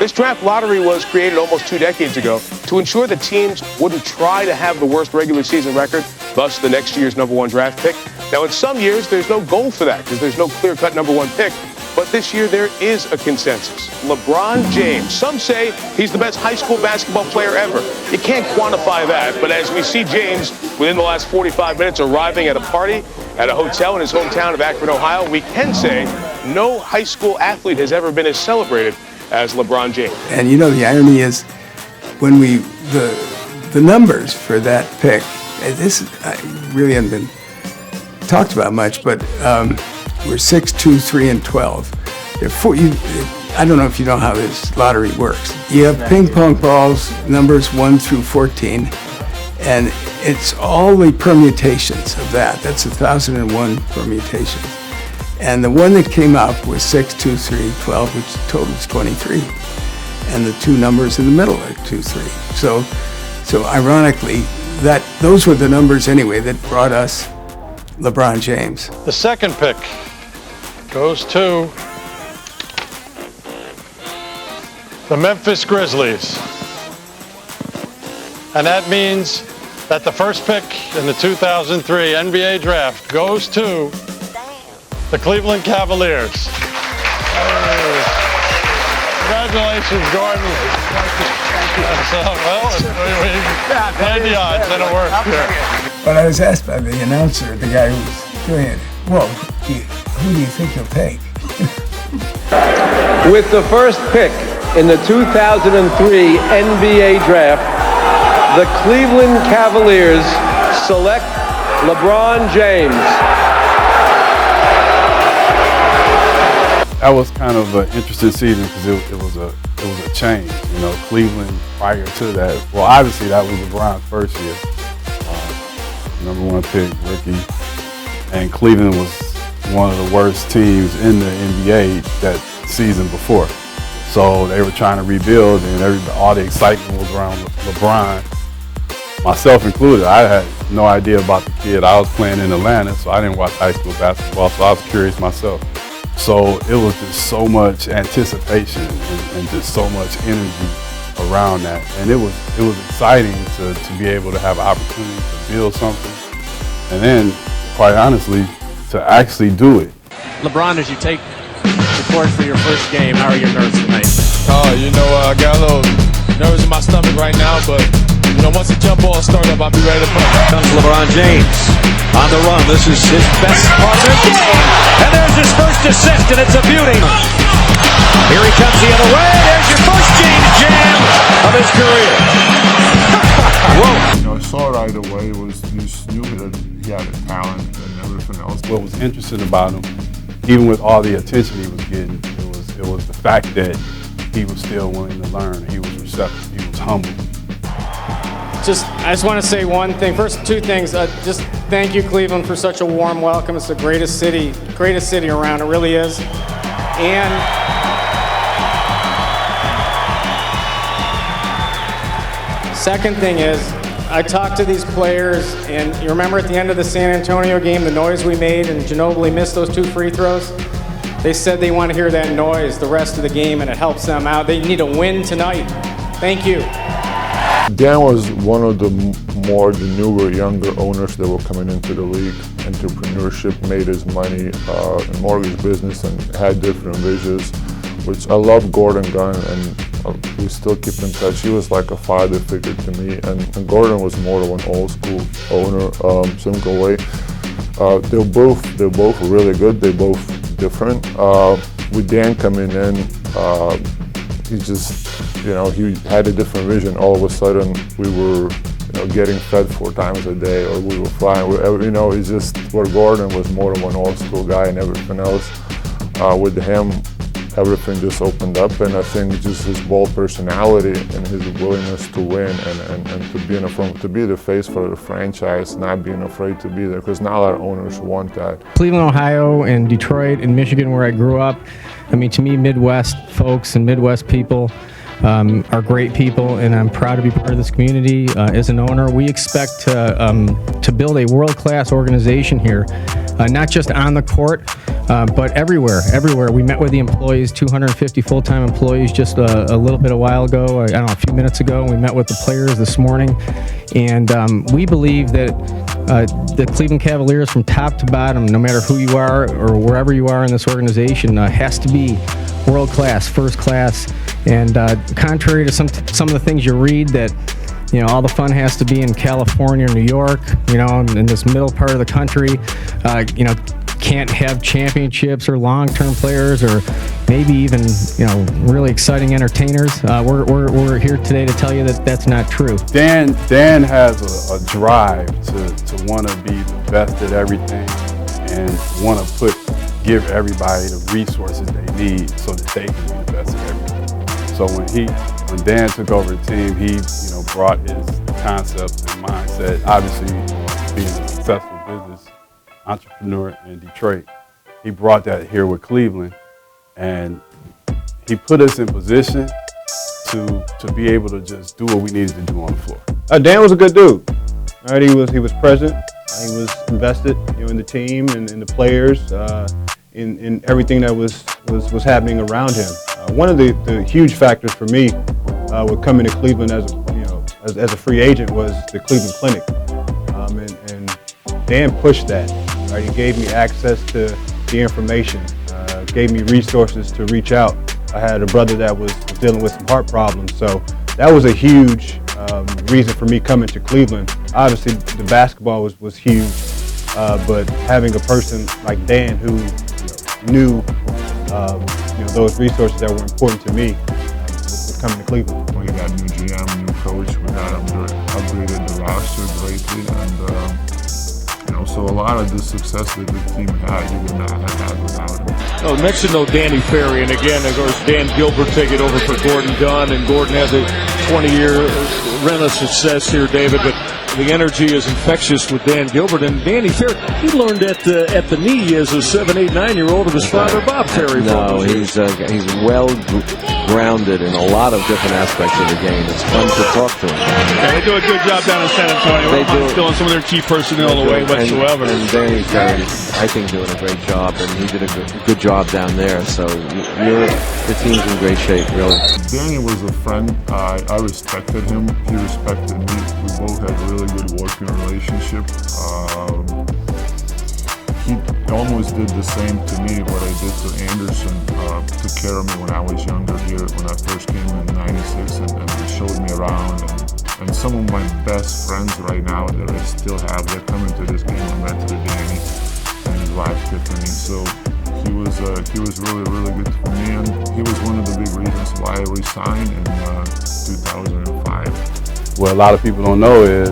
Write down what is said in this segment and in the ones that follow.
This draft lottery was created almost 2 decades ago to ensure that teams wouldn't try to have the worst regular season record, thus the next year's #1 draft pick. Now, in some years, there's no goal for that because there's no clear-cut #1 pick. But this year, there is a consensus. LeBron James. Some say he's the best high school basketball player ever. You can't quantify that, but as we see James, within the last 45 minutes, arriving at a party at a hotel in his hometown of Akron, Ohio, we can say no high school athlete has ever been as celebrated as LeBron James. And you know, the irony is, when the numbers for that pick, this really hasn't been talked about much, but we're 6, 2, 3, and 12. I don't know if you know how this lottery works. You have ping pong balls, numbers 1 through 14, and it's all the permutations of that. That's 1,001 permutations. And the one that came up was 6, 2, 3, 12, which totals 23. And the two numbers in the middle are 2, 3. So ironically, those were the numbers anyway that brought us LeBron James. The second pick goes to the Memphis Grizzlies. And that means that the first pick in the 2003 NBA draft goes to the Cleveland Cavaliers. Congratulations, Gordon. Well, we played the odds and it worked here. When I was asked by the announcer, the guy who was doing it, well, who do you think you'll take? With the first pick in the 2003 NBA draft, the Cleveland Cavaliers select LeBron James. That was kind of an interesting season because it was a change. You know, Cleveland prior to that, well, obviously that was LeBron's first year. #1 pick, rookie. And Cleveland was one of the worst teams in the NBA that season before. So they were trying to rebuild, and all the excitement was around LeBron, myself included. I had no idea about the kid. I was playing in Atlanta, so I didn't watch high school basketball, so I was curious myself. So it was just so much anticipation and just so much energy around that. And it was exciting to be able to have an opportunity to build something. And then, quite honestly, to actually do it. LeBron, as you take the court for your first game, how are your nerves tonight? I got a little nerves in my stomach right now, but once the jump ball starts up, I'll be ready to play. Comes LeBron James on the run. This is his best part of the game. And there's his first assist, and it's a beauty. Here he comes the other way. There's your first James jam of his career. Whoa. I saw right away, you just knew that he had a talent and everything else. What was interesting about him, even with all the attention he was getting, it was the fact that he was still willing to learn. He was receptive. He was humble. I just want to say one thing. First, two things. Just thank you, Cleveland, for such a warm welcome. It's the greatest city around. It really is. And second thing is, I talked to these players, and you remember at the end of the San Antonio game, the noise we made, and Ginobili missed those 2 free throws? They said they want to hear that noise the rest of the game, and it helps them out. They need a win tonight. Thank you. Dan was one of the newer, younger owners that were coming into the league. Entrepreneurship, made his money in mortgage business and had different visions, which I love Gordon Gunn, and we still keep in touch. He was like a father figure to me, and Gordon was more of an old school owner, Simcoe way. They're both really good. They're both different. With Dan coming in, he just, he had a different vision. All of a sudden, we were, getting fed 4 times a day, or we were flying. It's just where Gordon was more of an old school guy and everything else. With him, everything just opened up, and I think just his bold personality and his willingness to win and to be the face for the franchise, not being afraid to be there, because not a lot of owners want that. Cleveland, Ohio, and Detroit, and Michigan, where I grew up. I mean, to me, Midwest folks and Midwest people are great people, and I'm proud to be part of this community. As an owner, we expect to build a world-class organization here, not just on the court, But everywhere. We met with the employees, 250 full-time employees just a little bit a while ago, I don't know, a few minutes ago. We met with the players this morning. And we believe that the Cleveland Cavaliers from top to bottom, no matter who you are or wherever you are in this organization, has to be world class, first class. And contrary to some of the things you read that, all the fun has to be in California or New York, in this middle part of the country, can't have championships or long-term players or maybe even, really exciting entertainers. We're here today to tell you that that's not true. Dan has a drive to want to be the best at everything and want to give everybody the resources they need so that they can be the best at everything. So when Dan took over the team, he brought his concepts and mindset, obviously being a successful business entrepreneur in Detroit. He brought that here with Cleveland, and he put us in position to be able to just do what we needed to do on the floor. Dan was a good dude. Right, he was present. He was invested, in the team and in the players, in everything that was happening around him. One of the huge factors for me with coming to Cleveland as a free agent was the Cleveland Clinic, and Dan pushed that. Right, he gave me access to the information, gave me resources to reach out. I had a brother that was dealing with some heart problems, so that was a huge reason for me coming to Cleveland. Obviously, the basketball was huge, but having a person like Dan who knew those resources that were important to me was coming to Cleveland. We got new GM, new coach. We got upgraded the roster greatly, and so a lot of the success that the team had, you would not have had without him. Oh, next to no Danny Ferry, and again, of course, Dan Gilbert taking over for Gordon Dunn, and Gordon has a 20-year run of success here, David, but the energy is infectious with Dan Gilbert. And Danny Ferry, he learned at the knee as a 7, 8, 9-year-old of his father, Bob Ferry. No, he's well grounded in a lot of different aspects of the game. It's fun to talk to him. Yeah, they do a good job down in San Antonio. They do. Stealing some of their key personnel away whatsoever. And Danny Ferry, I think, doing a great job, and he did a good job down there. So the team's in great shape, really. Danny was a friend. I respected him. He respected me. We both had a really good working relationship. He almost did the same to me what I did to Anderson. Took care of me when I was younger here, when I first came in '96, and showed me around. And some of my best friends right now that I still have, they're coming to this game. I met to Danny and his wife Tiffany. So he was really, really good for me, and he was one of the big reasons why I resigned in 2005. What a lot of people don't know is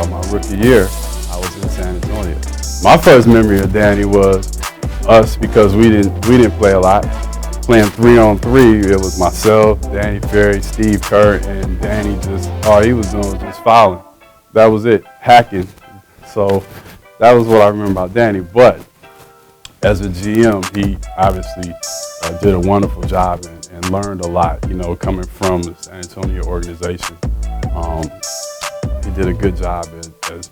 my rookie year, I was in San Antonio. My first memory of Danny was us, because we didn't play a lot. Playing 3-on-3, it was myself, Danny Ferry, Steve Kerr, and Danny all he was doing was just fouling. That was it, hacking. So that was what I remember about Danny. But as a GM, he obviously did a wonderful job and learned a lot, coming from the San Antonio organization. He did a good job as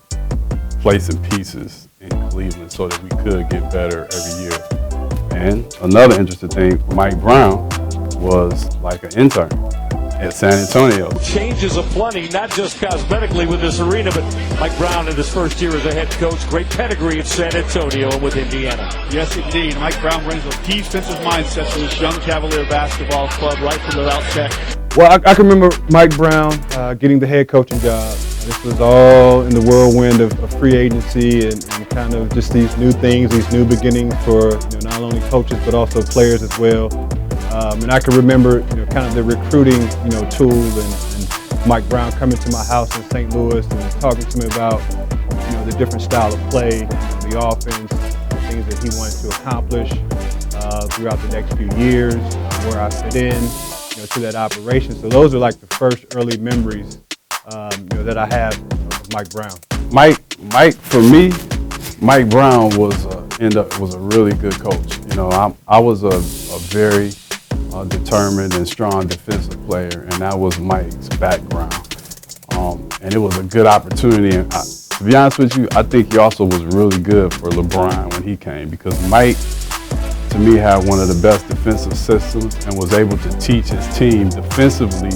placing pieces in Cleveland so that we could get better every year. And another interesting thing, Mike Brown was like an intern at San Antonio. Changes aplenty, not just cosmetically with this arena, but Mike Brown in his first year as a head coach. Great pedigree at San Antonio and with Indiana. Yes, indeed. Mike Brown brings a defensive mindset to this young Cavalier basketball club right from the outset. Well, I can remember Mike Brown getting the head coaching job. This was all in the whirlwind of free agency and kind of just these new things, these new beginnings for not only coaches but also players as well. And I can remember kind of the recruiting tool and Mike Brown coming to my house in St. Louis and talking to me about the different style of play, the offense, things that he wanted to accomplish throughout the next few years, where I fit in to that operation. So those are like the first early memories that I have of Mike Brown. Mike, for me, Mike Brown was a really good coach. I was a very determined and strong defensive player, and that was Mike's background. And it was a good opportunity. And to be honest with you, I think he also was really good for LeBron when he came, because Mike to me, had one of the best defensive systems and was able to teach his team defensively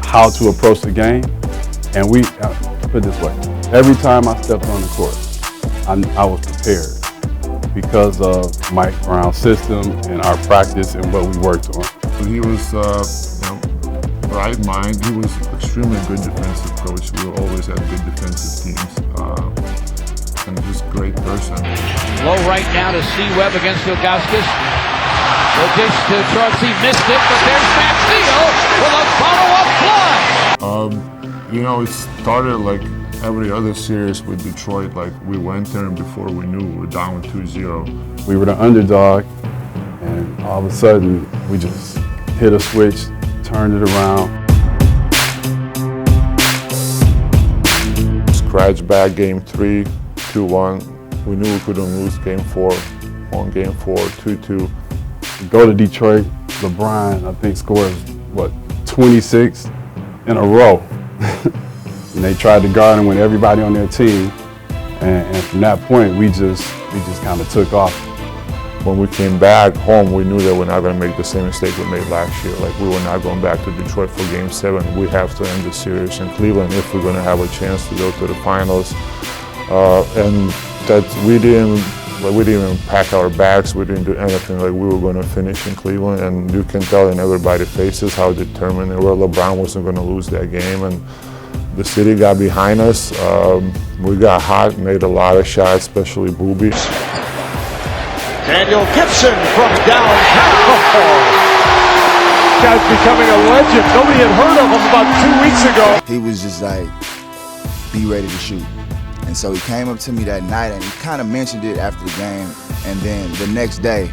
how to approach the game. And we, put it this way, every time I stepped on the court, I was prepared because of Mike Brown's system and our practice and what we worked on. He was, bright mind. He was extremely good defensive coach. We always had good defensive teams, and just great person. Low right now to C-Webb against Ilgauskas. The dish to Chauncey, missed it, but there's Maxfield with a follow-up block. It started like every other series with Detroit. Like, we went there, and before we knew, we were down 2-0. We were the underdog, and all of a sudden, we just hit a switch, turned it around. Scratch back game 3, 2-1. We knew we couldn't lose game 4. On game 4, 2-2. We go to Detroit. LeBron, I think, scores 26 in a row. And they tried to guard him with everybody on their team. And from that point, we just kind of took off. When we came back home, we knew that we're not going to make the same mistake we made last year. Like, we were not going back to Detroit for game 7. We have to end the series in Cleveland if we're going to have a chance to go to the finals. And that we didn't even pack our bags. We didn't do anything. Like, we were going to finish in Cleveland, and you can tell in everybody's faces how determined they were. LeBron wasn't going to lose that game, and the city got behind us. We got hot, made a lot of shots, especially boobies. Daniel Gibson from downtown. Guy's becoming a legend. Nobody had heard of him about 2 weeks ago. He was just like, be ready to shoot. And so he came up to me that night and he kind of mentioned it after the game. And then the next day,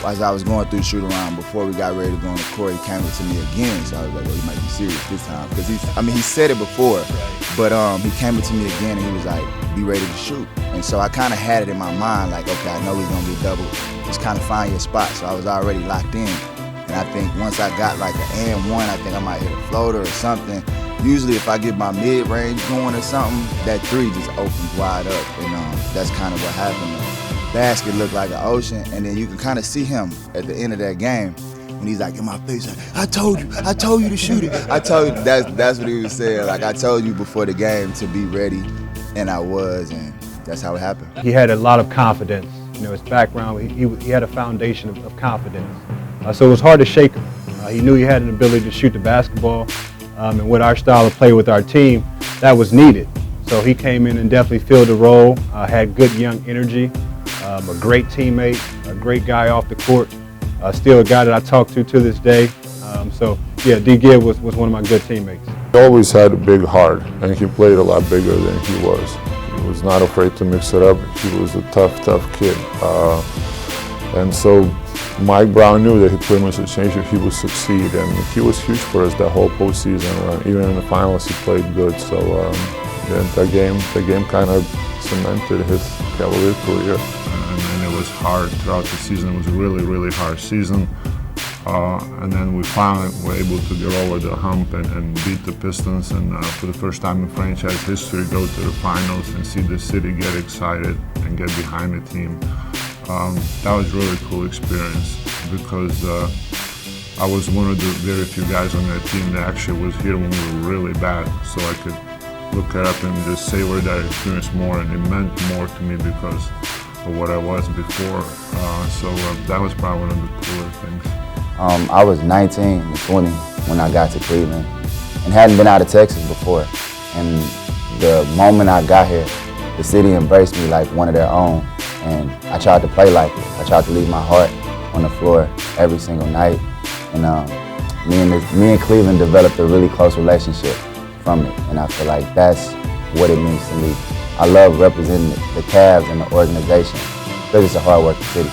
as I was going through shoot around before we got ready to go on the court, he came up to me again. So I was like, oh, he might be serious this time. Because he said it before, but he came up to me again and he was like, be ready to shoot. And so I kind of had it in my mind, like, okay, I know he's going to get double. Just kind of find your spot. So I was already locked in. And I think once I got like an and one, I think I might hit a floater or something. Usually if I get my mid-range going or something, that 3 just opens wide up. And that's kind of what happened. The basket looked like an ocean. And then you can kind of see him at the end of that game when he's like in my face, like, I told you to shoot it. I told you, that's what he was saying. Like, I told you before the game to be ready, and I was, and that's how it happened. He had a lot of confidence. His background, he had a foundation of confidence. So it was hard to shake him. He knew he had an ability to shoot the basketball, and with our style of play with our team, that was needed. So he came in and definitely filled the role, had good young energy, a great teammate, a great guy off the court, still a guy that I talk to this day. So yeah, D. Gib was one of my good teammates. He always had a big heart, and he played a lot bigger than he was. He was not afraid to mix it up. He was a tough kid. And so Mike Brown knew that he pretty much would change if he would succeed, and he was huge for us that whole postseason. Even in the finals, he played good. So that game kind of cemented his Cavalier career. And it was hard throughout the season. It was a really hard season. And then we finally were able to get over the hump and beat the Pistons, and for the first time in franchise history, go to the finals and see the city get excited and get behind the team. That was a really cool experience because I was one of the very few guys on that team that actually was here when we were really bad, so I could look it up and just savor that experience more, and it meant more to me because of what I was before. So that was probably one of the cooler things. I was 19 and 20 when I got to Cleveland and hadn't been out of Texas before. And the moment I got here, the city embraced me like one of their own. And I tried to play like it. I tried to leave my heart on the floor every single night. And me and Cleveland developed a really close relationship from it. And I feel like that's what it means to me. I love representing the Cavs and the organization because it's a hard-working city.